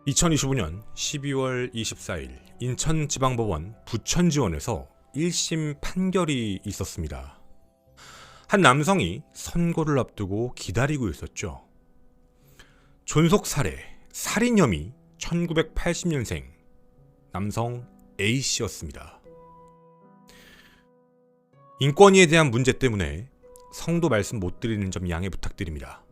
2025년 12월 24일 인천지방법원 부천지원에서 1심 판결이 있었습니다. 한 남성이 선고를 앞두고 기다리고 있었죠. 존속살해, 살인 혐의 1980년생 남성 A씨였습니다. 인권위에 대한 문제 때문에 성도 말씀 못 드리는 점 양해 부탁드립니다.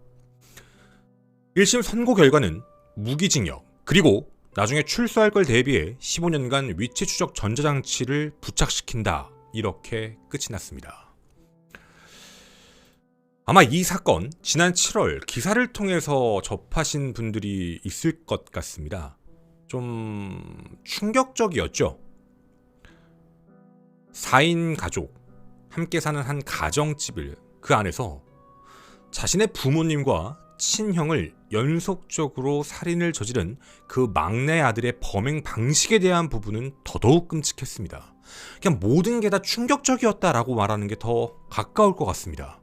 1심 선고 결과는 무기징역, 그리고 나중에 출소할 걸 대비해 15년간 위치 추적 전자장치를 부착시킨다, 이렇게 끝이 났습니다. 아마 이 사건 지난 7월 기사를 통해서 접하신 분들이 있을 것 같습니다. 좀 충격적이었죠. 4인 가족, 함께 사는 한 가정집을 그 안에서 자신의 부모님과 친형을 연속적으로 살인을 저지른 그 막내 아들의 범행 방식에 대한 부분은 더더욱 끔찍했습니다. 그냥 모든 게 다 충격적이었다라고 말하는 게 더 가까울 것 같습니다.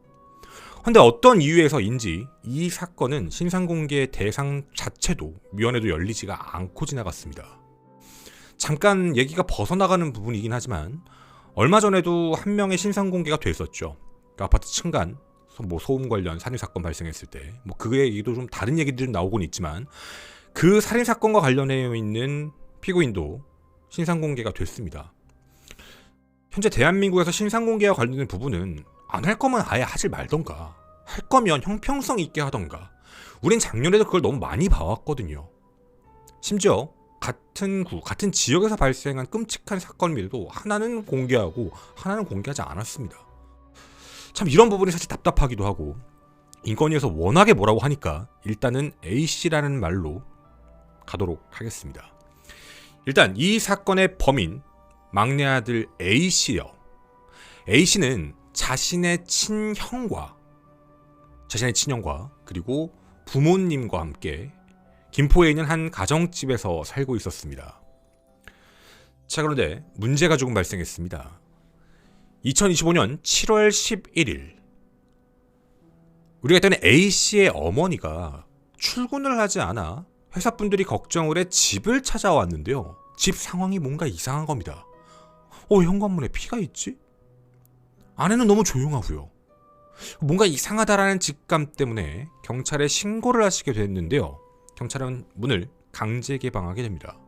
그런데 어떤 이유에서인지 이 사건은 신상공개 대상 자체도 위원회도 열리지가 않고 지나갔습니다. 잠깐 얘기가 벗어나가는 부분이긴 하지만 얼마 전에도 한 명의 신상공개가 됐었죠. 그 아파트 층간 소음 관련 살인사건 발생했을 때 그 얘기도 좀 다른 얘기들은 나오곤 있지만 그 살인사건과 관련해 있는 피고인도 신상공개가 됐습니다. 현재 대한민국에서 신상공개와 관련된 부분은 안 할 거면 아예 하지 말던가, 할 거면 형평성 있게 하던가. 우린 작년에도 그걸 너무 많이 봐왔거든요. 심지어 같은 구, 같은 지역에서 발생한 끔찍한 사건들도 하나는 공개하고 하나는 공개하지 않았습니다. 참 이런 부분이 사실 답답하기도 하고, 인권위에서 워낙에 뭐라고 하니까 일단은 A씨라는 말로 가도록 하겠습니다. 일단 이 사건의 범인 막내 아들 A씨요. A씨는 자신의 친형과 그리고 부모님과 함께 김포에 있는 한 가정집에서 살고 있었습니다. 자, 그런데 문제가 조금 발생했습니다. 2025년 7월 11일 우리가 때는 A씨의 어머니가 출근을 하지 않아 회사분들이 걱정을 해 집을 찾아왔는데요. 집 상황이 뭔가 이상한 겁니다. 현관문에 피가 있지? 안에는 너무 조용하고요. 뭔가 이상하다라는 직감 때문에 경찰에 신고를 하시게 됐는데요. 경찰은 문을 강제 개방하게 됩니다.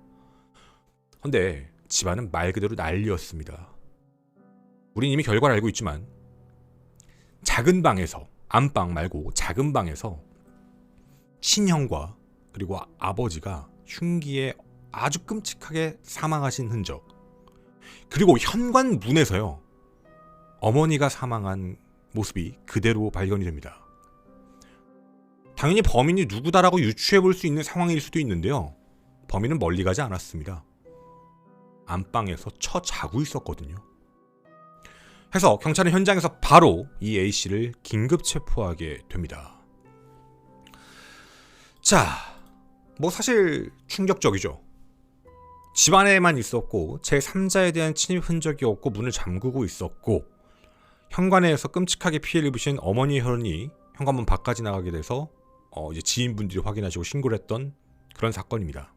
그런데 집안은 말 그대로 난리였습니다. 우린 이미 결과를 알고 있지만 작은 방에서, 안방 말고 작은 방에서 친형과 그리고 아버지가 흉기에 아주 끔찍하게 사망하신 흔적, 그리고 현관문에서요 어머니가 사망한 모습이 그대로 발견이 됩니다. 당연히 범인이 누구다라고 유추해볼 수 있는 상황일 수도 있는데요. 범인은 멀리 가지 않았습니다. 안방에서 자고 있었거든요. 해서 경찰은 현장에서 바로 이 A씨를 긴급 체포하게 됩니다. 자, 사실 충격적이죠. 집안에만 있었고 제3자에 대한 침입 흔적이 없고 문을 잠그고 있었고 현관에서 끔찍하게 피해를 입으신 어머니 혈흔이 현관문 밖까지 나가게 돼서 이제 지인분들이 확인하시고 신고를 했던 그런 사건입니다.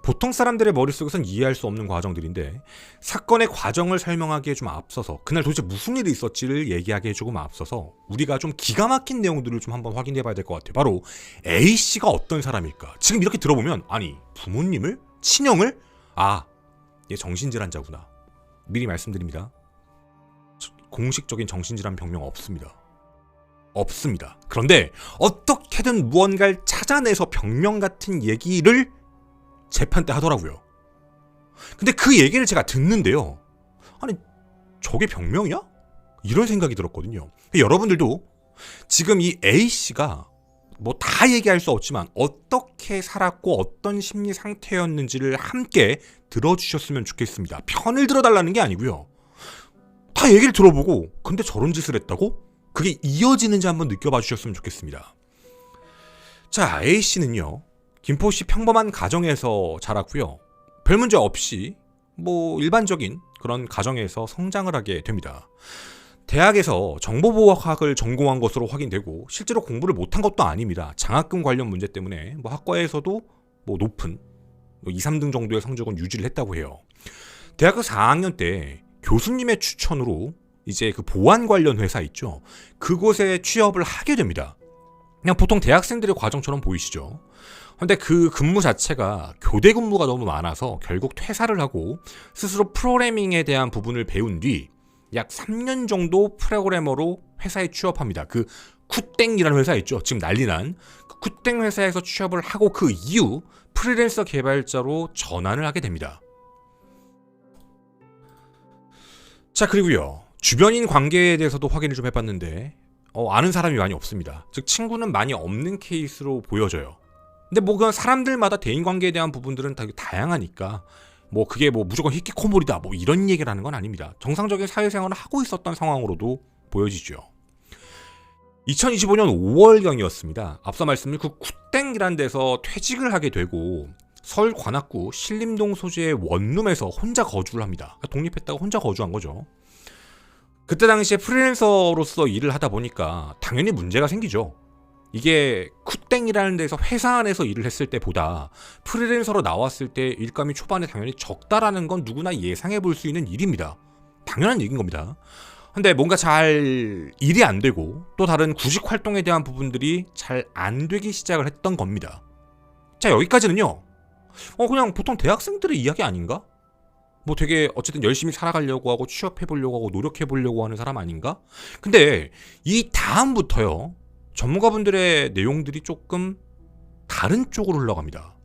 보통 사람들의 머릿속에선 이해할 수 없는 과정들인데 사건의 과정을 설명하기에 좀 앞서서 그날 도대체 무슨 일이 있었지를 얘기하기에 조금 앞서서 우리가 좀 기가 막힌 내용들을 좀 한번 확인해 봐야 될 것 같아요. 바로 A씨가 어떤 사람일까? 지금 이렇게 들어보면 아니 부모님을? 친형을? 얘 정신질환자구나. 미리 말씀드립니다. 공식적인 정신질환 병명 없습니다. 그런데 어떻게든 무언가를 찾아내서 병명 같은 얘기를 재판 때 하더라고요. 근데 그 얘기를 제가 듣는데요. 아니 저게 병명이야? 이런 생각이 들었거든요. 여러분들도 지금 이 A씨가 다 얘기할 수 없지만 어떻게 살았고 어떤 심리 상태였는지를 함께 들어주셨으면 좋겠습니다. 편을 들어달라는 게 아니고요. 다 얘기를 들어보고 근데 저런 짓을 했다고? 그게 이어지는지 한번 느껴봐 주셨으면 좋겠습니다. 자, A씨는요. 김포시 평범한 가정에서 자랐고요. 별 문제 없이 일반적인 그런 가정에서 성장을 하게 됩니다. 대학에서 정보보호학을 전공한 것으로 확인되고 실제로 공부를 못한 것도 아닙니다. 장학금 관련 문제 때문에 뭐 학과에서도 뭐 높은 2, 3등 정도의 성적은 유지를 했다고 해요. 대학교 4학년 때 교수님의 추천으로 이제 그 보안 관련 회사 있죠. 그곳에 취업을 하게 됩니다. 그냥 보통 대학생들의 과정처럼 보이시죠. 근데 그 근무 자체가 교대 근무가 너무 많아서 결국 퇴사를 하고 스스로 프로그래밍에 대한 부분을 배운 뒤 약 3년 정도 프로그래머로 회사에 취업합니다. 그 쿠땡이라는 회사 있죠. 지금 난리난 그 쿠땡 회사에서 취업을 하고 그 이후 프리랜서 개발자로 전환을 하게 됩니다. 자, 그리고요. 주변인 관계에 대해서도 확인을 좀 해봤는데 아는 사람이 많이 없습니다. 즉 친구는 많이 없는 케이스로 보여져요. 근데 뭐 그냥 사람들마다 대인관계에 대한 부분들은 다 다양하니까 뭐 그게 뭐 무조건 히키코모리다 뭐 이런 얘기를 하는 건 아닙니다. 정상적인 사회생활을 하고 있었던 상황으로도 보여지죠. 2025년 5월경이었습니다. 앞서 말씀드린 그 쿠땡이라는 데서 퇴직을 하게 되고 서울 관악구 신림동 소재의 원룸에서 혼자 거주를 합니다. 독립했다가 혼자 거주한 거죠. 그때 당시에 프리랜서로서 일을 하다 보니까 당연히 문제가 생기죠. 이게 쿠땡이라는 데서 회사 안에서 일을 했을 때보다 프리랜서로 나왔을 때 일감이 초반에 당연히 적다라는 건 누구나 예상해 볼 수 있는 일입니다. 당연한 얘기인 겁니다. 근데 뭔가 잘 일이 안 되고 또 다른 구직 활동에 대한 부분들이 잘 안 되기 시작을 했던 겁니다. 자, 여기까지는요. 그냥 보통 대학생들의 이야기 아닌가? 뭐 되게 어쨌든 열심히 살아가려고 하고 취업해보려고 하고 노력해보려고 하는 사람 아닌가? 근데 이 다음부터요. 전문가분들의 내용들이 조금 다른 쪽으로 흘러갑니다.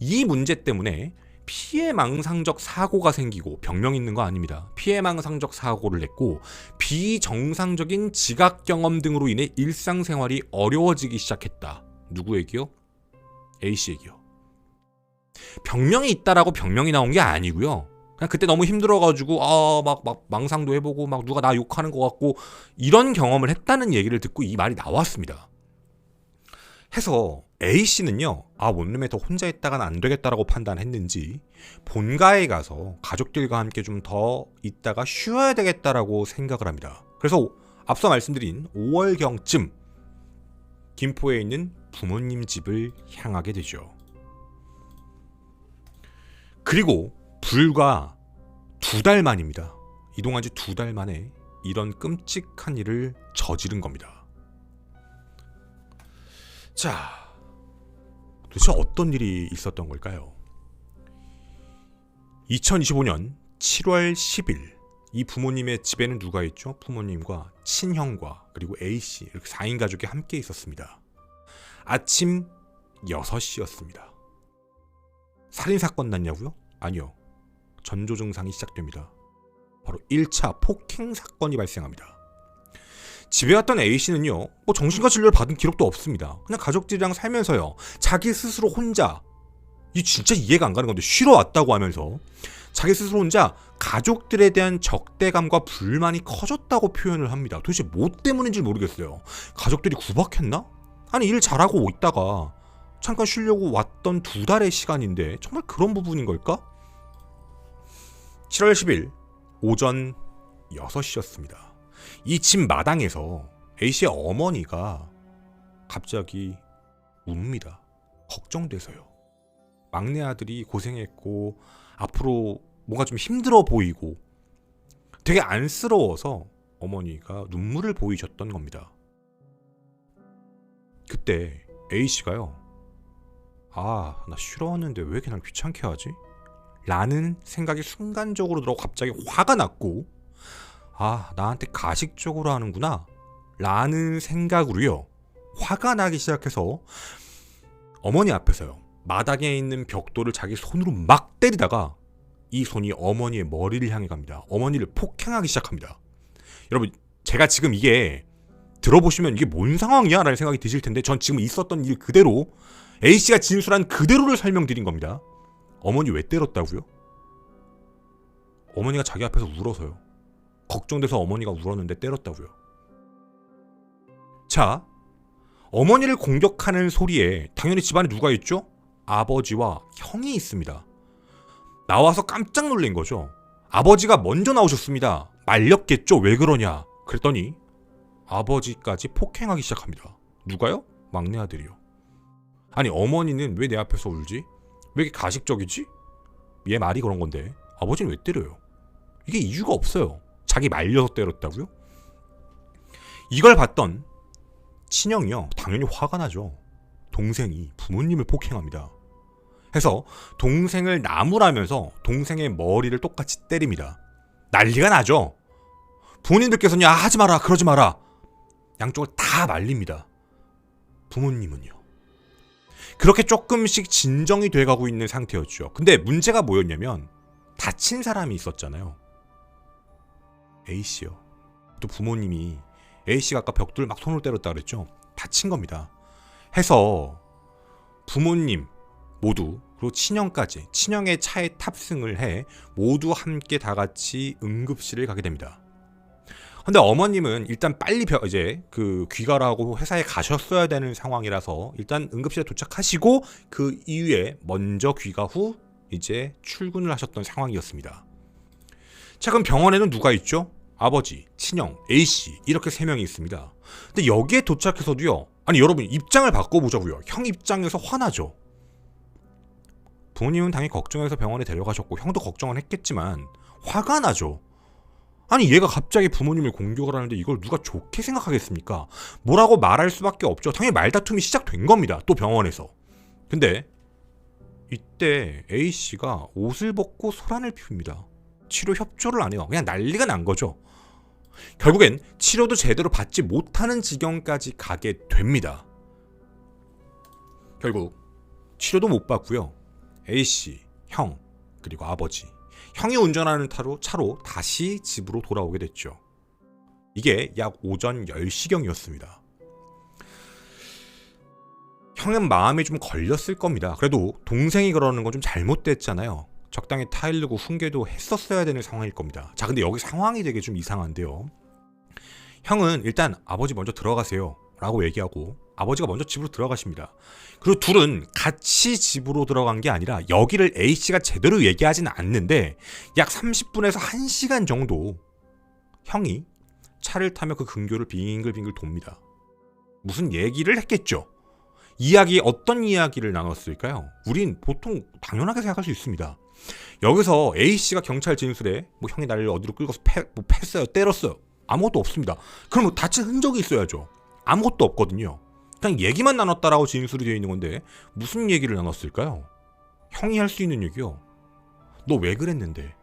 이 문제 때문에 피해망상적 사고가 생기고 병명이 있는 거 아닙니다. 피해망상적 사고를 냈고 비정상적인 지각 경험 등으로 인해 일상생활이 어려워지기 시작했다. 누구 얘기요? A씨 얘기요. 병명이 있다라고 병명이 나온 게 아니고요. 그냥 그때 너무 힘들어가지고 막 망상도 해보고 막 누가 나 욕하는 것 같고 이런 경험을 했다는 얘기를 듣고 이 말이 나왔습니다. 해서 A씨는요. 원룸에 더 혼자 있다가는 안 되겠다라고 판단했는지 본가에 가서 가족들과 함께 좀 더 있다가 쉬어야 되겠다라고 생각을 합니다. 그래서 앞서 말씀드린 5월경쯤 김포에 있는 부모님 집을 향하게 되죠. 그리고 불과 2달 만입니다. 이동한 지 2달 만에 이런 끔찍한 일을 저지른 겁니다. 자, 도대체 어떤 일이 있었던 걸까요? 2025년 7월 10일 이 부모님의 집에는 누가 있죠? 부모님과 친형과 그리고 A씨 이렇게 4인 가족이 함께 있었습니다. 아침 6시였습니다. 살인사건 났냐고요? 아니요. 전조 증상이 시작됩니다. 바로 1차 폭행 사건이 발생합니다. 집에 왔던 A씨는요. 뭐 정신과 진료를 받은 기록도 없습니다. 그냥 가족들이랑 살면서요. 자기 스스로 혼자 이 진짜 이해가 안 가는 건데 쉬러 왔다고 하면서 자기 스스로 혼자 가족들에 대한 적대감과 불만이 커졌다고 표현을 합니다. 도대체 뭐 때문인지 모르겠어요. 가족들이 구박했나? 아니 일 잘하고 있다가 잠깐 쉬려고 왔던 2달의 시간인데 정말 그런 부분인 걸까? 7월 10일 오전 6시였습니다. 이 집 마당에서 A씨의 어머니가 갑자기 웁니다. 걱정돼서요. 막내 아들이 고생했고 앞으로 뭔가 좀 힘들어 보이고 되게 안쓰러워서 어머니가 눈물을 보이셨던 겁니다. 그때 A씨가요. 나 쉬러 왔는데 왜 이렇게 날 귀찮게 하지? 라는 생각이 순간적으로 들어 갑자기 화가 났고 나한테 가식적으로 하는구나 라는 생각으로요. 화가 나기 시작해서 어머니 앞에서요. 마당에 있는 벽돌을 자기 손으로 막 때리다가 이 손이 어머니의 머리를 향해 갑니다. 어머니를 폭행하기 시작합니다. 여러분 제가 지금 이게 들어보시면 이게 뭔 상황이야? 라는 생각이 드실 텐데 전 지금 있었던 일 그대로 A씨가 진술한 그대로를 설명드린 겁니다. 어머니 왜 때렸다고요? 어머니가 자기 앞에서 울어서요. 걱정돼서 어머니가 울었는데 때렸다고요. 자, 어머니를 공격하는 소리에 당연히 집안에 누가 있죠? 아버지와 형이 있습니다. 나와서 깜짝 놀란 거죠. 아버지가 먼저 나오셨습니다. 말렸겠죠. 왜 그러냐. 그랬더니 아버지까지 폭행하기 시작합니다. 누가요? 막내 아들이요. 아니 어머니는 왜 내 앞에서 울지? 왜 이렇게 가식적이지? 얘 말이 그런 건데 아버지는 왜 때려요? 이게 이유가 없어요. 자기 말려서 때렸다고요? 이걸 봤던 친형이요. 당연히 화가 나죠. 동생이 부모님을 폭행합니다. 해서 동생을 나무라면서 동생의 머리를 똑같이 때립니다. 난리가 나죠. 부모님들께서는 야 하지 마라 그러지 마라. 양쪽을 다 말립니다. 부모님은요. 그렇게 조금씩 진정이 돼가고 있는 상태였죠. 근데 문제가 뭐였냐면 다친 사람이 있었잖아요. A씨요. 또 부모님이 A씨가 아까 벽돌 막 손으로 때렸다 그랬죠. 다친 겁니다. 해서 부모님 모두 그리고 친형까지 친형의 차에 탑승을 해 모두 함께 다 같이 응급실을 가게 됩니다. 근데 어머님은 일단 빨리 이제 그 귀가를 하고 회사에 가셨어야 되는 상황이라서 일단 응급실에 도착하시고 그 이후에 먼저 귀가 후 이제 출근을 하셨던 상황이었습니다. 자, 그럼 병원에는 누가 있죠? 아버지, 친형, A씨 이렇게 3명이 있습니다. 근데 여기에 도착해서도요. 아니 여러분 입장을 바꿔보자고요. 형 입장에서 화나죠. 부모님은 당연히 걱정해서 병원에 데려가셨고 형도 걱정은 했겠지만 화가 나죠. 아니 얘가 갑자기 부모님을 공격을 하는데 이걸 누가 좋게 생각하겠습니까? 뭐라고 말할 수밖에 없죠. 당연히 말다툼이 시작된 겁니다. 또 병원에서. 근데 이때 A씨가 옷을 벗고 소란을 피웁니다. 치료 협조를 안 해요. 그냥 난리가 난 거죠. 결국엔 치료도 제대로 받지 못하는 지경까지 가게 됩니다. 결국 치료도 못 받고요. A씨, 형, 그리고 아버지. 형이 운전하는 차로 다시 집으로 돌아오게 됐죠. 이게 약 오전 10시경이었습니다. 형은 마음에 좀 걸렸을 겁니다. 그래도 동생이 그러는 건 좀 잘못됐잖아요. 적당히 타일르고 훈계도 했었어야 되는 상황일 겁니다. 자, 근데 여기 상황이 되게 좀 이상한데요. 형은 일단 아버지 먼저 들어가세요 라고 얘기하고 아버지가 먼저 집으로 들어가십니다. 그리고 둘은 같이 집으로 들어간 게 아니라 여기를 A씨가 제대로 얘기하지는 않는데 약 30분에서 1시간 정도 형이 차를 타며 그 근교를 빙글빙글 돕니다. 무슨 얘기를 했겠죠. 어떤 이야기를 나눴을까요? 우린 보통 당연하게 생각할 수 있습니다. 여기서 A씨가 경찰 진술에 뭐 형이 나를 어디로 끌고서 패어요 때렸어요. 아무것도 없습니다. 그럼 뭐 다친 흔적이 있어야죠. 아무것도 없거든요. 그냥 얘기만 나눴다라고 진술이 되어 있는 건데 무슨 얘기를 나눴을까요? 형이 할 수 있는 얘기요. 너 왜 그랬는데?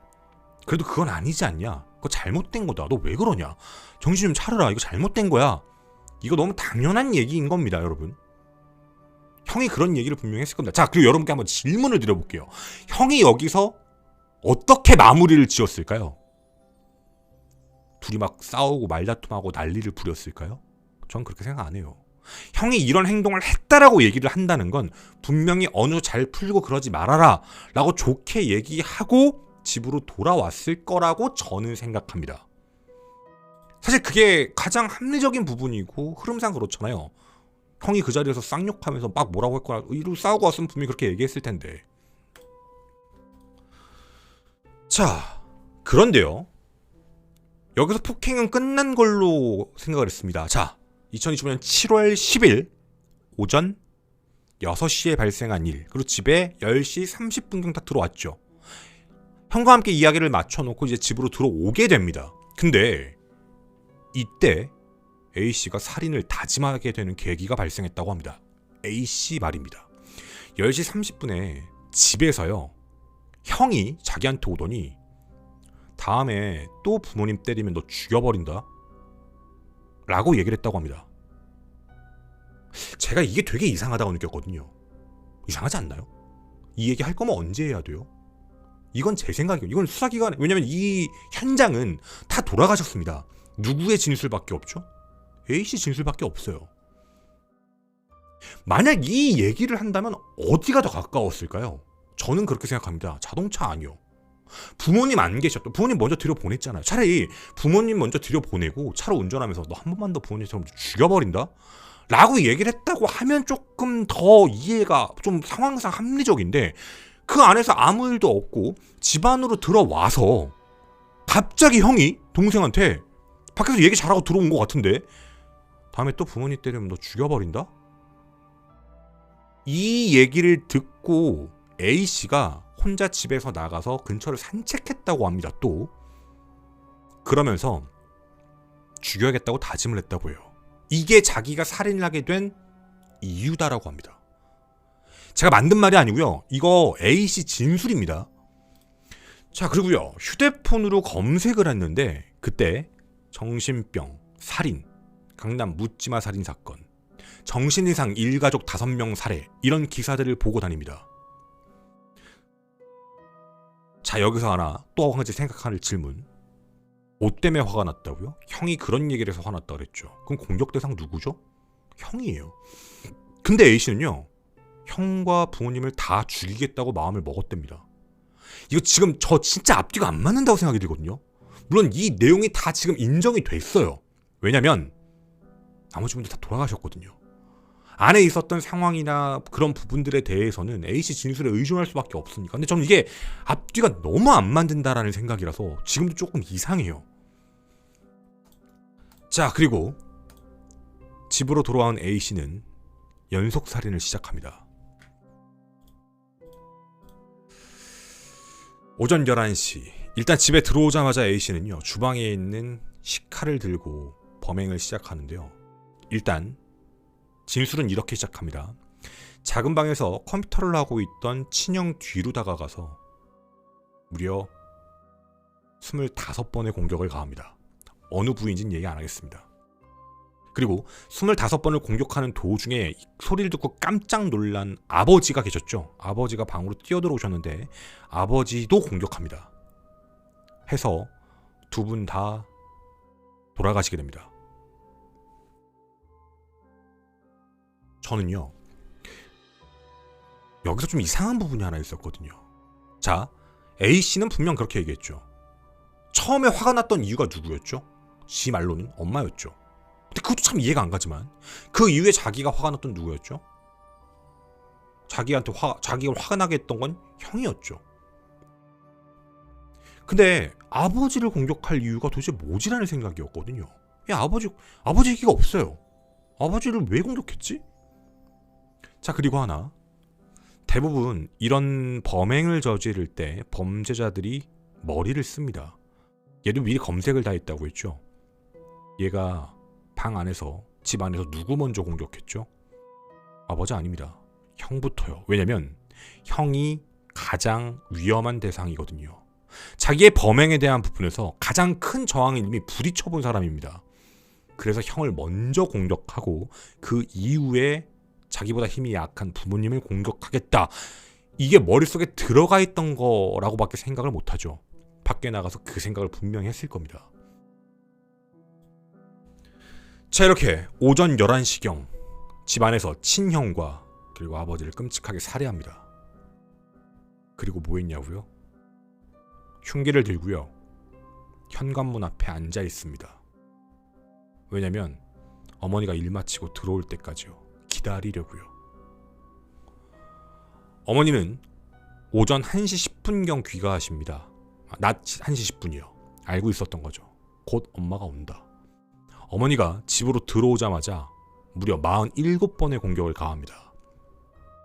그래도 그건 아니지 않냐? 그거 잘못된 거다. 너 왜 그러냐? 정신 좀 차려라. 이거 잘못된 거야. 이거 너무 당연한 얘기인 겁니다, 여러분. 형이 그런 얘기를 분명히 했을 겁니다. 자, 그리고 여러분께 한번 질문을 드려볼게요. 형이 여기서 어떻게 마무리를 지었을까요? 둘이 막 싸우고 말다툼하고 난리를 부렸을까요? 전 그렇게 생각 안 해요. 형이 이런 행동을 했다라고 얘기를 한다는 건 분명히 어느 잘 풀고 그러지 말아라 라고 좋게 얘기하고 집으로 돌아왔을 거라고 저는 생각합니다. 사실 그게 가장 합리적인 부분이고 흐름상 그렇잖아요. 형이 그 자리에서 쌍욕하면서 막 뭐라고 했거나 이러고 싸우고 왔으면 분명히 그렇게 얘기했을 텐데. 자, 그런데요. 여기서 폭행은 끝난 걸로 생각을 했습니다. 자, 2025년 7월 10일 오전 6시에 발생한 일. 그리고 집에 10시 30분경 딱 들어왔죠. 형과 함께 이야기를 맞춰놓고 이제 집으로 들어오게 됩니다. 근데 이때 A씨가 살인을 다짐하게 되는 계기가 발생했다고 합니다. A씨 말입니다. 10시 30분에 집에서요. 형이 자기한테 오더니 다음에 또 부모님 때리면 너 죽여버린다 라고 얘기를 했다고 합니다. 제가 이게 되게 이상하다고 느꼈거든요. 이상하지 않나요? 이 얘기 할 거면 언제 해야 돼요? 이건 제 생각이에요. 이건 수사기관에, 왜냐면 이 현장은 다 돌아가셨습니다. 누구의 진술밖에 없죠? A씨 진술밖에 없어요. 만약 이 얘기를 한다면 어디가 더 가까웠을까요? 저는 그렇게 생각합니다. 자동차 아니요. 부모님 안 계셨던, 부모님 먼저 들여보냈잖아요. 차라리 부모님 먼저 들여보내고 차로 운전하면서 너 한 번만 더 부모님처럼 죽여버린다? 라고 얘기를 했다고 하면 조금 더 이해가 좀 상황상 합리적인데 그 안에서 아무 일도 없고 집 안으로 들어와서 갑자기 형이 동생한테 밖에서 얘기 잘하고 들어온 것 같은데 다음에 또 부모님 때리면 너 죽여버린다? 이 얘기를 듣고 A씨가 혼자 집에서 나가서 근처를 산책했다고 합니다. 또 그러면서 죽여야겠다고 다짐을 했다고 해요. 이게 자기가 살인을 하게 된 이유다라고 합니다. 제가 만든 말이 아니고요. 이거 A씨 진술입니다. 자, 그리고요. 휴대폰으로 검색을 했는데 그때 정신병, 살인, 강남 묻지마 살인 사건, 정신이상 일가족 5명 살해 이런 기사들을 보고 다닙니다. 자, 여기서 하나 또 한 가지 생각할 질문. 뭐 때문에 화가 났다고요? 형이 그런 얘기를 해서 화났다 그랬죠. 그럼 공격 대상 누구죠? 형이에요. 근데 A씨는요. 형과 부모님을 다 죽이겠다고 마음을 먹었답니다. 이거 지금 저 진짜 앞뒤가 안 맞는다고 생각이 들거든요. 물론 이 내용이 다 지금 인정이 됐어요. 왜냐면 나머지 분들 다 돌아가셨거든요. 안에 있었던 상황이나 그런 부분들에 대해서는 A씨 진술에 의존할 수밖에 없으니까. 근데 저는 이게 앞뒤가 너무 안 맞는다라는 생각이라서 지금도 조금 이상해요. 자, 그리고 집으로 돌아온 A씨는 연속살인을 시작합니다. 오전 11시 일단 집에 들어오자마자 A씨는요. 주방에 있는 식칼을 들고 범행을 시작하는데요. 일단 진술은 이렇게 시작합니다. 작은 방에서 컴퓨터를 하고 있던 친형 뒤로 다가가서 무려 25번의 공격을 가합니다. 어느 부위인지는 얘기 안 하겠습니다. 그리고 25번을 공격하는 도중에 소리를 듣고 깜짝 놀란 아버지가 계셨죠. 아버지가 방으로 뛰어들어오셨는데 아버지도 공격합니다. 해서 두 분 다 돌아가시게 됩니다. 저는요. 여기서 좀 이상한 부분이 하나 있었거든요. 자, A씨는 분명 그렇게 얘기했죠. 처음에 화가 났던 이유가 누구였죠? 지 말로는 엄마였죠. 근데 그것도 참 이해가 안 가지만 그 이후에 자기가 화가 났던 누구였죠? 자기가 화가 나게 했던 건 형이었죠. 근데 아버지를 공격할 이유가 도대체 뭐지라는 생각이었거든요. 야, 아버지 얘기가 없어요. 아버지를 왜 공격했지? 자, 그리고 하나. 대부분 이런 범행을 저지를 때 범죄자들이 머리를 씁니다. 얘도 미리 검색을 다 했다고 했죠. 얘가 방 안에서, 집 안에서 누구 먼저 공격했죠? 아버지 아닙니다. 형부터요. 왜냐면 형이 가장 위험한 대상이거든요. 자기의 범행에 대한 부분에서 가장 큰 저항을 이미 부딪혀본 사람입니다. 그래서 형을 먼저 공격하고 그 이후에 자기보다 힘이 약한 부모님을 공격하겠다. 이게 머릿속에 들어가 있던 거라고밖에 생각을 못하죠. 밖에 나가서 그 생각을 분명히 했을 겁니다. 자, 이렇게 오전 11시경 집안에서 친형과 그리고 아버지를 끔찍하게 살해합니다. 그리고 뭐 했냐고요? 흉기를 들고요. 현관문 앞에 앉아 있습니다. 왜냐면 어머니가 일 마치고 들어올 때까지요. 기다리려고요. 어머니는 오전 1시 10분경 귀가하십니다. 낮 1시 10분이요. 알고 있었던 거죠. 곧 엄마가 온다. 어머니가 집으로 들어오자마자 무려 47번의 공격을 가합니다.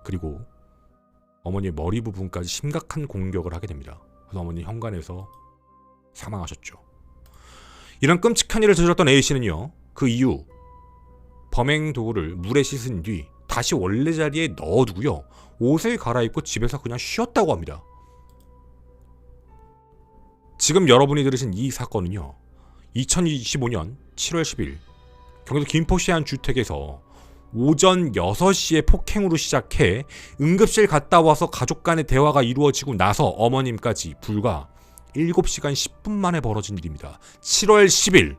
그리고 어머니의 머리 부분까지 심각한 공격을 하게 됩니다. 그래서 어머니 현관에서 사망하셨죠. 이런 끔찍한 일을 저질렀던 A씨는요. 그 이후 범행 도구를 물에 씻은 뒤 다시 원래 자리에 넣어두고요. 옷을 갈아입고 집에서 그냥 쉬었다고 합니다. 지금 여러분이 들으신 이 사건은요. 2025년 7월 10일 경기도 김포시의 한 주택에서 오전 6시에 폭행으로 시작해 응급실 갔다 와서 가족 간의 대화가 이루어지고 나서 어머님까지 불과 7시간 10분 만에 벌어진 일입니다. 7월 10일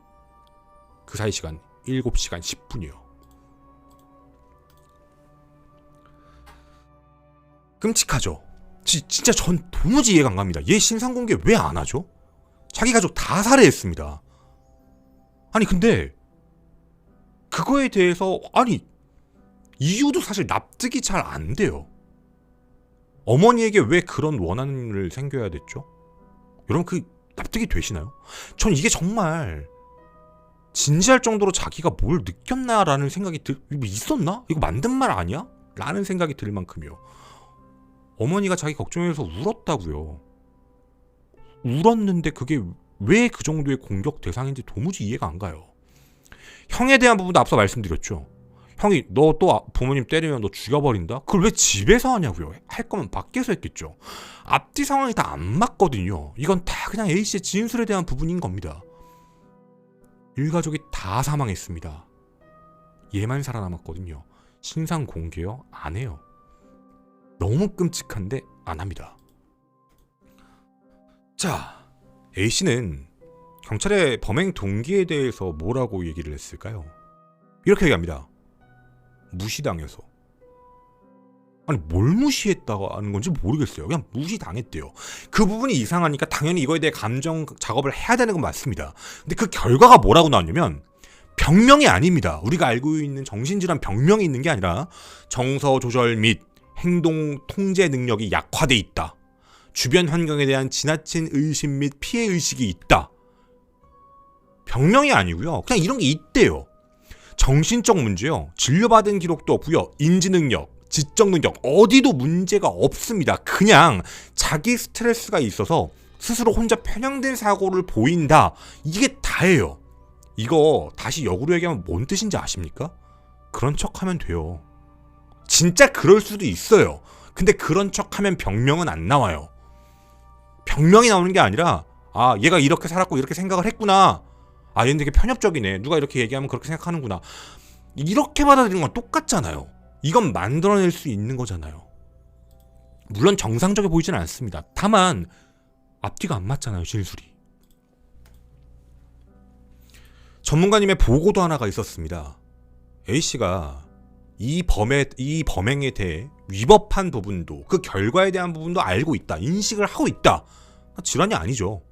그 사이 시간 7시간 10분이요. 끔찍하죠. 진짜 전 도무지 이해가 안 갑니다. 얘 신상공개 왜 안 하죠? 자기 가족 다 살해했습니다. 아니 근데 그거에 대해서 이유도 사실 납득이 잘 안 돼요. 어머니에게 왜 그런 원한을 생겨야 됐죠? 여러분 납득이 되시나요? 전 이게 정말 진지할 정도로 자기가 뭘 느꼈나라는 생각이 이거 있었나? 이거 만든 말 아니야? 라는 생각이 들 만큼이요. 어머니가 자기 걱정해서 울었다고요. 울었는데 그게 왜 그 정도의 공격 대상인지 도무지 이해가 안 가요. 형에 대한 부분도 앞서 말씀드렸죠. 형이 너 또 부모님 때리면 너 죽여버린다? 그걸 왜 집에서 하냐고요. 할 거면 밖에서 했겠죠. 앞뒤 상황이 다 안 맞거든요. 이건 다 그냥 A씨의 진술에 대한 부분인 겁니다. 일가족이 다 사망했습니다. 얘만 살아남았거든요. 신상 공개요? 안 해요. 너무 끔찍한데 안 합니다. 자, A씨는 경찰의 범행 동기에 대해서 뭐라고 얘기를 했을까요? 이렇게 얘기합니다. 무시당해서. 아니 뭘 무시했다고 하는 건지 모르겠어요. 그냥 무시당했대요. 그 부분이 이상하니까 당연히 이거에 대해 감정 작업을 해야 되는 건 맞습니다. 근데 그 결과가 뭐라고 나왔냐면 병명이 아닙니다. 우리가 알고 있는 정신질환 병명이 있는 게 아니라 정서 조절 및 행동 통제 능력이 약화돼 있다. 주변 환경에 대한 지나친 의심 및 피해 의식이 있다. 병명이 아니고요. 그냥 이런 게 있대요. 정신적 문제요. 진료받은 기록도 없고요. 인지 능력, 지적 능력 어디도 문제가 없습니다. 그냥 자기 스트레스가 있어서 스스로 혼자 편향된 사고를 보인다. 이게 다예요. 이거 다시 역으로 얘기하면 뭔 뜻인지 아십니까? 그런 척하면 돼요. 진짜 그럴 수도 있어요. 근데 그런 척하면 병명은 안 나와요. 병명이 나오는 게 아니라 아 얘가 이렇게 살았고 이렇게 생각을 했구나. 아 얘는 되게 편협적이네. 누가 이렇게 얘기하면 그렇게 생각하는구나. 이렇게 받아들이는 건 똑같잖아요. 이건 만들어낼 수 있는 거잖아요. 물론 정상적이 보이지는 않습니다. 다만 앞뒤가 안 맞잖아요. 진술이. 전문가님의 보고도 하나가 있었습니다. A씨가 이 범행에 대해 위법한 부분도 그 결과에 대한 부분도 알고 있다. 인식을 하고 있다. 질환이 아니죠.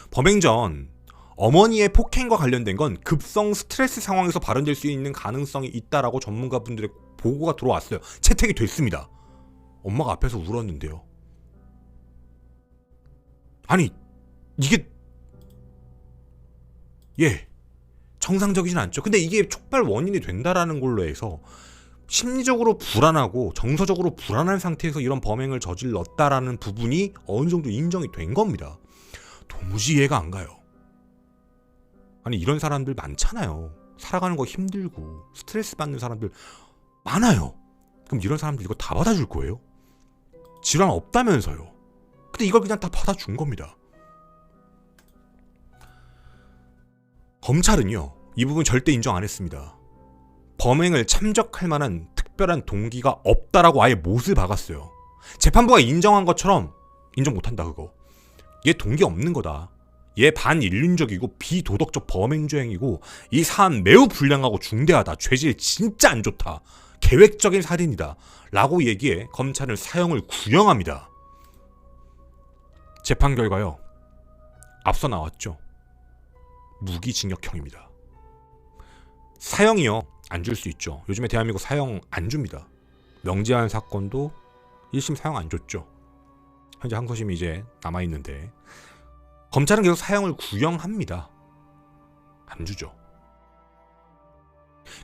범행 전 어머니의 폭행과 관련된 건 급성 스트레스 상황에서 발현될 수 있는 가능성이 있다라고 전문가분들의 보고가 들어왔어요. 채택이 됐습니다. 엄마가 앞에서 울었는데요. 아니 이게 정상적이진 않죠. 근데 이게 촉발 원인이 된다라는 걸로 해서 심리적으로 불안하고 정서적으로 불안한 상태에서 이런 범행을 저질렀다라는 부분이 어느 정도 인정이 된 겁니다. 도무지 이해가 안 가요. 아니 이런 사람들 많잖아요. 살아가는 거 힘들고 스트레스 받는 사람들 많아요. 그럼 이런 사람들 이거 다 받아줄 거예요? 질환 없다면서요. 근데 이걸 그냥 다 받아준 겁니다. 검찰은요 이 부분 절대 인정 안 했습니다. 범행을 참적할 만한 특별한 동기가 없다라고 아예 못을 박았어요. 재판부가 인정한 것처럼 인정 못한다 그거. 얘 동기 없는 거다. 얘 반인륜적이고 비도덕적 범행주행이고 이 사안 매우 불량하고 중대하다. 죄질 진짜 안 좋다. 계획적인 살인이다. 라고 얘기해 검찰은 사형을 구형합니다. 재판 결과요. 앞서 나왔죠. 무기징역형입니다. 사형이요. 안 줄 수 있죠. 요즘에 대한민국 사형 안 줍니다. 명재환 사건도 1심 사형 안 줬죠. 현재 항소심이 이제 남아있는데 검찰은 계속 사형을 구형합니다. 안 주죠.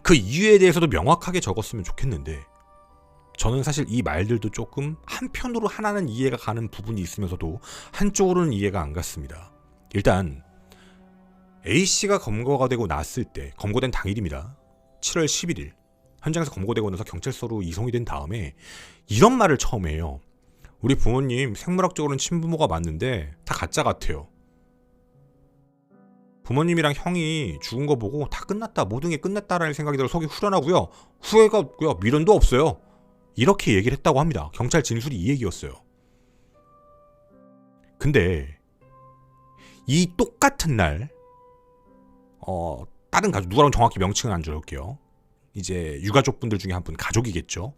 그 이유에 대해서도 명확하게 적었으면 좋겠는데 저는 사실 이 말들도 조금 한편으로 하나는 이해가 가는 부분이 있으면서도 한쪽으로는 이해가 안 갔습니다. 일단 A씨가 검거가 되고 났을 때 검거된 당일입니다. 7월 11일 현장에서 검거되고 나서 경찰서로 이송이 된 다음에 이런 말을 처음 해요. 우리 부모님 생물학적으로는 친부모가 맞는데 다 가짜 같아요. 부모님이랑 형이 죽은 거 보고 다 끝났다. 모든 게 끝났다라는 생각이 들어 속이 후련하고요. 후회가 없고요. 미련도 없어요. 이렇게 얘기를 했다고 합니다. 경찰 진술이 이 얘기였어요. 근데 이 똑같은 날 다른 가족, 누가라고 정확히 명칭은 안 적을게요. 이제 유가족분들 중에 한 분, 가족이겠죠.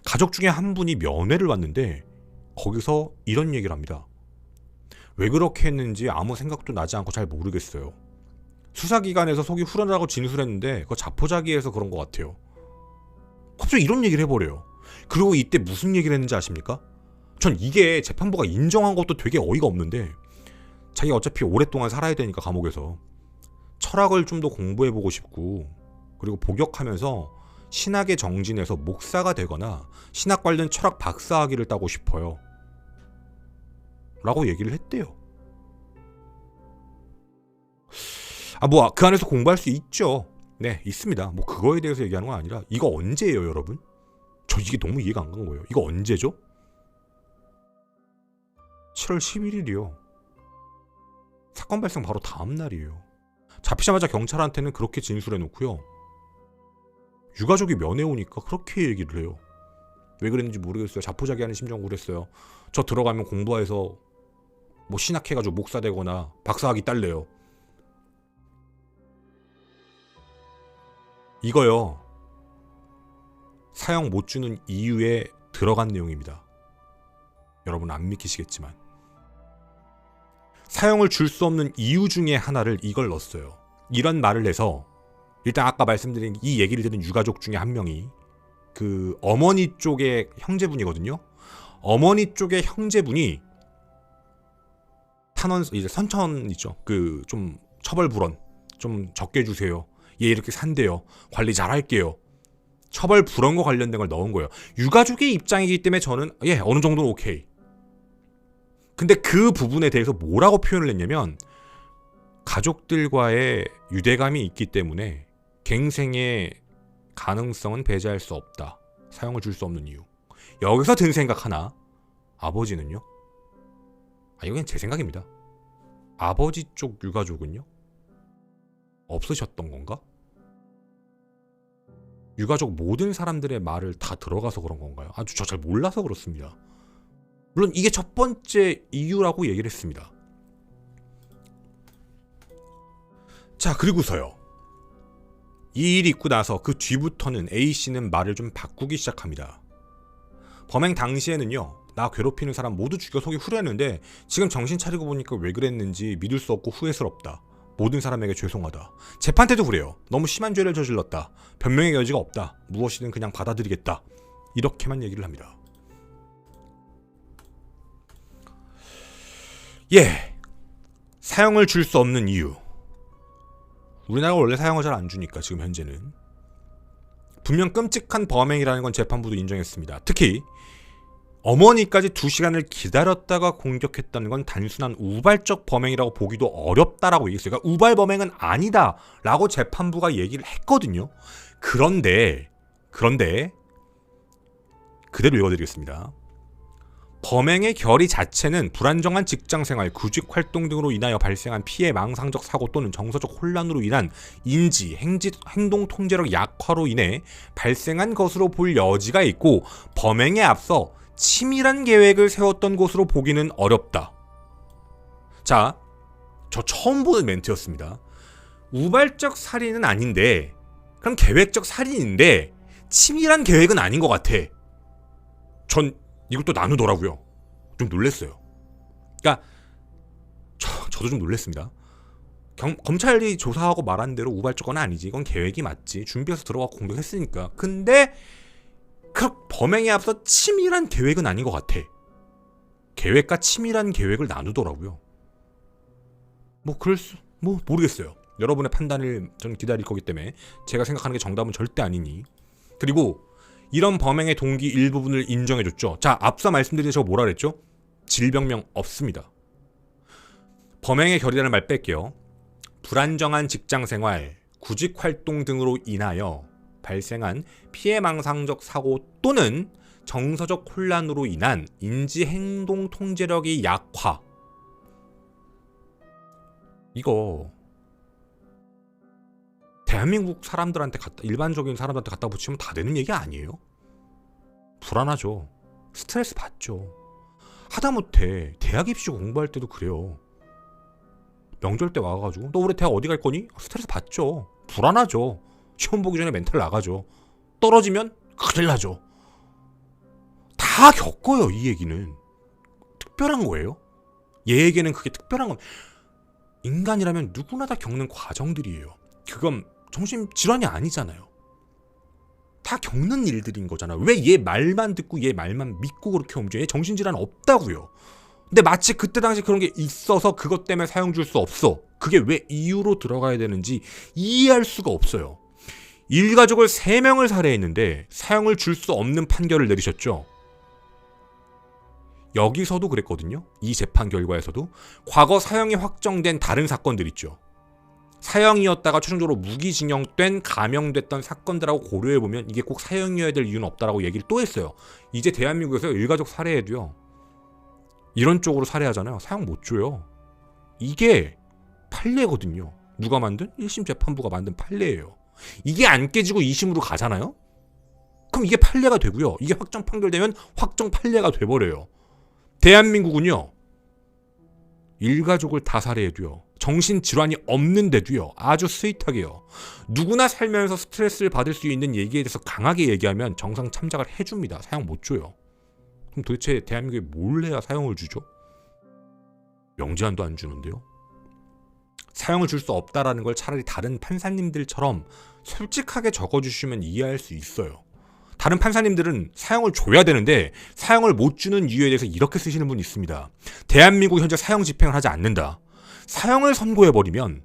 가족 중에 한 분이 면회를 왔는데 거기서 이런 얘기를 합니다. 왜 그렇게 했는지 아무 생각도 나지 않고 잘 모르겠어요. 수사기관에서 속이 후련하고 진술했는데 그거 자포자기해서 그런 것 같아요. 갑자기 이런 얘기를 해버려요. 그리고 이때 무슨 얘기를 했는지 아십니까? 전 이게 재판부가 인정한 것도 되게 어이가 없는데 자기가 어차피 오랫동안 살아야 되니까 감옥에서 철학을 좀 더 공부해보고 싶고, 그리고 복역하면서 신학에 정진해서 목사가 되거나 신학 관련 철학 박사학위를 따고 싶어요 라고 얘기를 했대요. 뭐 그 안에서 공부할 수 있죠. 네, 있습니다. 뭐 그거에 대해서 얘기하는 건 아니라, 이거 언제예요 여러분? 저 이게 너무 이해가 안 간 거예요. 이거 언제죠? 7월 11일이요. 사건 발생 바로 다음 날이에요. 잡히자마자 경찰한테는 그렇게 진술해 놓고요. 유가족이 면회 오니까 그렇게 얘기를 해요. 왜 그랬는지 모르겠어요. 자포자기하는 심정으로 그랬어요. 저 들어가면 공부해서 뭐 신학해가지고 목사 되거나 박사학위 딸래요. 이거요. 사형 못 주는 이유에 들어간 내용입니다. 여러분 안 믿기시겠지만 사형을 줄 수 없는 이유 중에 하나를 이걸 넣었어요. 이런 말을 해서, 일단 아까 말씀드린 이 얘기를 들은 유가족 중에 한 명이 그 어머니 쪽의 형제분이거든요. 어머니 쪽의 형제분이 탄원, 이제 선천 있죠. 그 좀 처벌 불원 좀 적게 주세요. 얘 이렇게 산대요. 관리 잘 할게요. 처벌 불원과 관련된 걸 넣은 거예요. 유가족의 입장이기 때문에 저는 어느 정도는 오케이. 근데 그 부분에 대해서 뭐라고 표현을 했냐면, 가족들과의 유대감이 있기 때문에 갱생의 가능성은 배제할 수 없다. 사형을 줄 수 없는 이유. 여기서 든 생각 하나. 아버지는요? 이거 그냥 제 생각입니다. 아버지 쪽 유가족은요? 없으셨던 건가? 유가족 모든 사람들의 말을 다 들어가서 그런 건가요? 저 잘 몰라서 그렇습니다. 물론 이게 첫 번째 이유라고 얘기를 했습니다. 자, 그리고서요. 이 일이 있고 나서 그 뒤부터는 A씨는 말을 좀 바꾸기 시작합니다. 범행 당시에는요, 나 괴롭히는 사람 모두 죽여 속이 후련했는데 지금 정신 차리고 보니까 왜 그랬는지 믿을 수 없고 후회스럽다. 모든 사람에게 죄송하다. 재판 때도 그래요. 너무 심한 죄를 저질렀다. 변명의 여지가 없다. 무엇이든 그냥 받아들이겠다. 이렇게만 얘기를 합니다. 사형을 줄 수 없는 이유. 우리나라가 원래 사형을 잘 안 주니까 지금 현재는. 분명 끔찍한 범행이라는 건 재판부도 인정했습니다. 특히 어머니까지 2시간을 기다렸다가 공격했다는 건 단순한 우발적 범행이라고 보기도 어렵다라고 얘기했어요. 그러니까 우발 범행은 아니다라고 재판부가 얘기를 했거든요. 그런데 그대로 읽어드리겠습니다. 범행의 결의 자체는 불안정한 직장생활, 구직활동 등으로 인하여 발생한 피해, 망상적 사고 또는 정서적 혼란으로 인한 인지, 행동 통제력 약화로 인해 발생한 것으로 볼 여지가 있고, 범행에 앞서 치밀한 계획을 세웠던 것으로 보기는 어렵다. 자, 저 처음 보는 멘트였습니다. 우발적 살인은 아닌데, 그럼 계획적 살인인데 치밀한 계획은 아닌 것 같아. 전 이것도 나누더라고요. 좀 놀랬어요. 그러니까 저도 좀 놀랬습니다. 검찰이 조사하고 말한 대로 우발적 건 아니지. 이건 계획이 맞지. 준비해서 들어가 공격했으니까. 근데 그 범행에 앞서 치밀한 계획은 아닌 것 같아. 계획과 치밀한 계획을 나누더라고요. 모르겠어요. 여러분의 판단을 저는 기다릴 거기 때문에 제가 생각하는 게 정답은 절대 아니니. 그리고 이런 범행의 동기 일부분을 인정해줬죠. 자, 앞서 말씀드린 제가 뭐라 그랬죠? 질병명 없습니다. 범행의 결이라는 말 뺄게요. 불안정한 직장생활, 구직활동 등으로 인하여 발생한 피해망상적 사고 또는 정서적 혼란으로 인한 인지행동 통제력의 약화. 이거 대한민국 사람들한테 일반적인 사람들한테 갖다 붙이면 다 되는 얘기 아니에요? 불안하죠. 스트레스 받죠. 하다못해 대학 입시 공부할 때도 그래요. 명절 때 와가지고 너 올해 대학 어디 갈 거니? 스트레스 받죠. 불안하죠. 시험 보기 전에 멘탈 나가죠. 떨어지면 큰일 나죠. 다 겪어요. 이 얘기는 특별한 거예요. 얘에게는 그게 특별한 건, 인간이라면 누구나 다 겪는 과정들이에요. 그건 정신질환이 아니잖아요. 다 겪는 일들인 거잖아. 왜 얘 말만 듣고 얘 말만 믿고 그렇게 움직여? 얘 정신질환 없다고요. 근데 마치 그때 당시 그런 게 있어서 그것 때문에 사형 줄 수 없어. 그게 왜 이유로 들어가야 되는지 이해할 수가 없어요. 일가족을 3명을 살해했는데 사형을 줄 수 없는 판결을 내리셨죠. 여기서도 그랬거든요. 이 재판 결과에서도 과거 사형이 확정된 다른 사건들 있죠. 사형이었다가 최종적으로 무기징역된 감형됐던 사건들하고 고려해보면 이게 꼭 사형이어야 될 이유는 없다라고 얘기를 또 했어요. 이제 대한민국에서 일가족 살해해도요, 이런 쪽으로 살해하잖아요. 사형 못 줘요. 이게 판례거든요. 누가 만든? 1심 재판부가 만든 판례예요. 이게 안 깨지고 2심으로 가잖아요? 그럼 이게 판례가 되고요. 이게 확정 판결되면 확정 판례가 돼버려요. 대한민국은요, 일가족을 다 살해해도요, 정신질환이 없는데도요, 아주 스윗하게요, 누구나 살면서 스트레스를 받을 수 있는 얘기에 대해서 강하게 얘기하면 정상 참작을 해줍니다. 사형 못 줘요. 그럼 도대체 대한민국에 뭘 해야 사형을 주죠? 명제한도 안 주는데요. 사형을 줄 수 없다라는 걸 차라리 다른 판사님들처럼 솔직하게 적어주시면 이해할 수 있어요. 다른 판사님들은 사형을 줘야 되는데 사형을 못 주는 이유에 대해서 이렇게 쓰시는 분이 있습니다. 대한민국 현재 사형 집행을 하지 않는다. 사형을 선고해버리면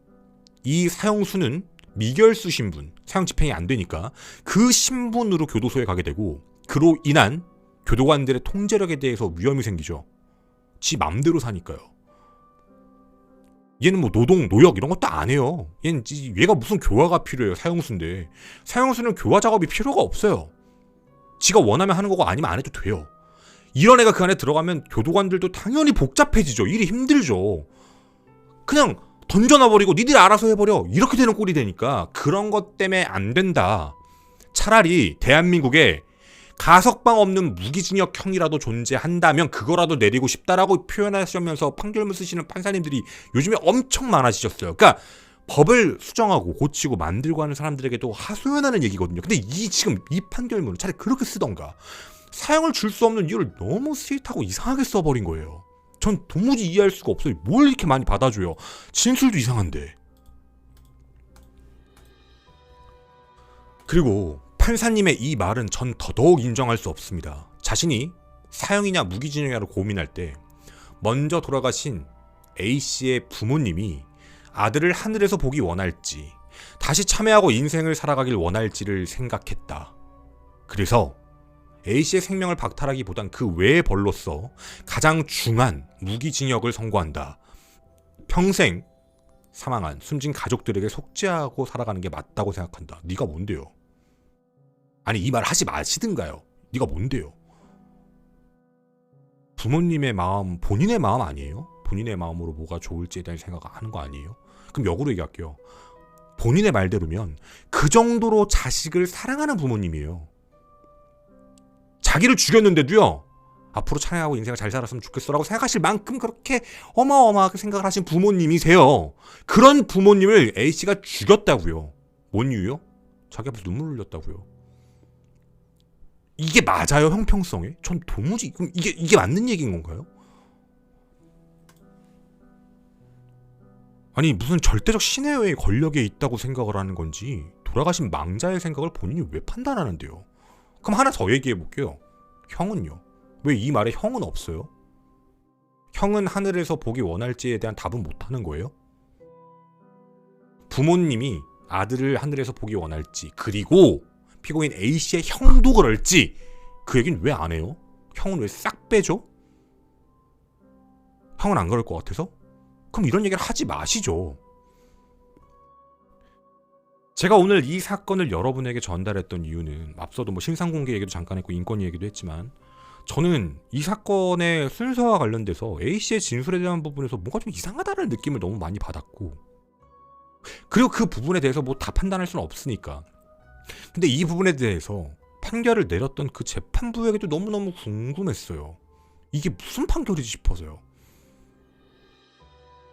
이 사형수는 미결수 신분, 사형 집행이 안 되니까 그 신분으로 교도소에 가게 되고, 그로 인한 교도관들의 통제력에 대해서 위험이 생기죠. 지 맘대로 사니까요. 얘는 뭐 노동, 노역 이런 것도 안 해요. 얘가 무슨 교화가 필요해요. 사형수인데. 사형수는 교화 작업이 필요가 없어요. 지가 원하면 하는 거고 아니면 안 해도 돼요. 이런 애가 그 안에 들어가면 교도관들도 당연히 복잡해지죠. 일이 힘들죠. 그냥 던져놔버리고 니들이 알아서 해버려. 이렇게 되는 꼴이 되니까 그런 것 때문에 안 된다. 차라리 대한민국에 가석방 없는 무기징역형이라도 존재한다면 그거라도 내리고 싶다라고 표현하시면서 판결문 쓰시는 판사님들이 요즘에 엄청 많아지셨어요. 그러니까 법을 수정하고 고치고 만들고 하는 사람들에게도 하소연하는 얘기거든요. 근데 지금 이 판결문을 차라리 그렇게 쓰던가, 사형을 줄 수 없는 이유를 너무 스윗하고 이상하게 써버린 거예요. 전 도무지 이해할 수가 없어요. 뭘 이렇게 많이 받아줘요. 진술도 이상한데. 그리고 판사님의 이 말은 전 더더욱 인정할 수 없습니다. 자신이 사형이냐 무기징역이냐로 고민할 때 먼저 돌아가신 A씨의 부모님이 아들을 하늘에서 보기 원할지, 다시 참여하고 인생을 살아가길 원할지를 생각했다. 그래서 A씨의 생명을 박탈하기보단 그 외의 벌로서 가장 중한 무기징역을 선고한다. 평생 사망한 숨진 가족들에게 속죄하고 살아가는 게 맞다고 생각한다. 네가 뭔데요? 아니, 이 말 하지 마시든가요. 네가 뭔데요? 부모님의 마음, 본인의 마음 아니에요? 본인의 마음으로 뭐가 좋을지에 대한 생각을 하는 거 아니에요? 그럼 역으로 얘기할게요. 본인의 말대로면 그 정도로 자식을 사랑하는 부모님이에요. 자기를 죽였는데도요, 앞으로 찬양하고 인생을 잘 살았으면 좋겠어라고 생각하실 만큼 그렇게 어마어마하게 생각을 하신 부모님이세요. 그런 부모님을 A씨가 죽였다고요. 뭔 이유요? 자기 앞에서 눈물 흘렸다고요. 이게 맞아요, 형평성에? 전 도무지, 그럼 이게 맞는 얘기인 건가요? 아니, 무슨 절대적 신의 권력에 있다고 생각을 하는 건지, 돌아가신 망자의 생각을 본인이 왜 판단하는데요? 그럼 하나 더 얘기해 볼게요. 형은요? 왜 이 말에 형은 없어요? 형은 하늘에서 보기 원할지에 대한 답은 못하는 거예요? 부모님이 아들을 하늘에서 보기 원할지, 그리고 피고인 A씨의 형도 그럴지, 그 얘기는 왜 안 해요? 형은 왜 싹 빼죠? 형은 안 그럴 것 같아서? 그럼 이런 얘기를 하지 마시죠. 제가 오늘 이 사건을 여러분에게 전달했던 이유는, 앞서도 뭐 신상공개 얘기도 잠깐 했고 인권 얘기도 했지만, 저는 이 사건의 순서와 관련돼서 A씨의 진술에 대한 부분에서 뭔가 좀 이상하다는 느낌을 너무 많이 받았고, 그리고 그 부분에 대해서 뭐 다 판단할 수는 없으니까. 근데 이 부분에 대해서 판결을 내렸던 그 재판부에게도 너무너무 궁금했어요. 이게 무슨 판결이지 싶어서요.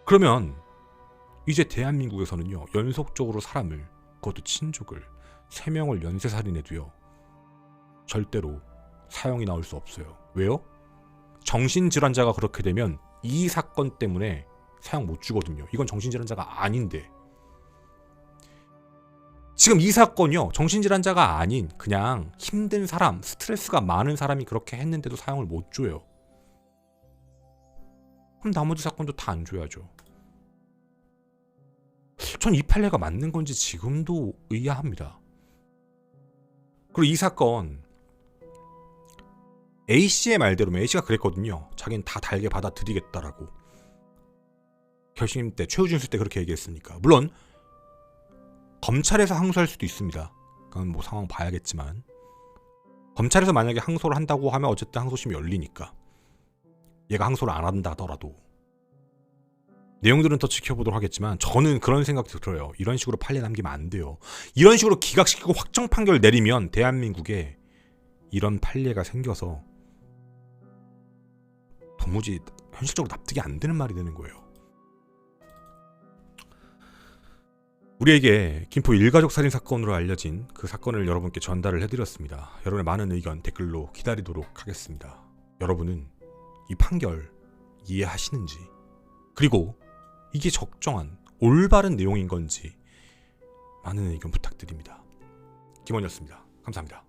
그러면 이제 대한민국에서는요, 연속적으로 사람을, 그것도 친족을 3명을 연쇄살인해도요, 절대로 사형이 나올 수 없어요. 왜요? 정신질환자가 그렇게 되면 이 사건 때문에 사형 못 주거든요. 이건 정신질환자가 아닌데. 지금 이 사건이요, 정신질환자가 아닌 그냥 힘든 사람, 스트레스가 많은 사람이 그렇게 했는데도 사형을 못 줘요. 그럼 나머지 사건도 다 안 줘야죠. 전 이 판례가 맞는 건지 지금도 의아합니다. 그리고 이 사건 A씨의 말대로면 A씨가 그랬거든요. 자기는 다 달게 받아들이겠다라고. 결심 때 최우준수 때 그렇게 얘기했으니까. 물론 검찰에서 항소할 수도 있습니다. 그건 뭐 상황 봐야겠지만 검찰에서 만약에 항소를 한다고 하면 어쨌든 항소심이 열리니까 얘가 항소를 안 한다 하더라도 내용들은 더 지켜보도록 하겠지만 저는 그런 생각이 들어요. 이런 식으로 판례 남기면 안 돼요. 이런 식으로 기각시키고 확정 판결 내리면 대한민국에 이런 판례가 생겨서 도무지 현실적으로 납득이 안 되는 말이 되는 거예요. 우리에게 김포 일가족 살인 사건으로 알려진 그 사건을 여러분께 전달을 해드렸습니다. 여러분의 많은 의견 댓글로 기다리도록 하겠습니다. 여러분은 이 판결 이해하시는지, 그리고 이게 적정한 올바른 내용인 건지 많은 의견 부탁드립니다. 김원이었습니다. 감사합니다.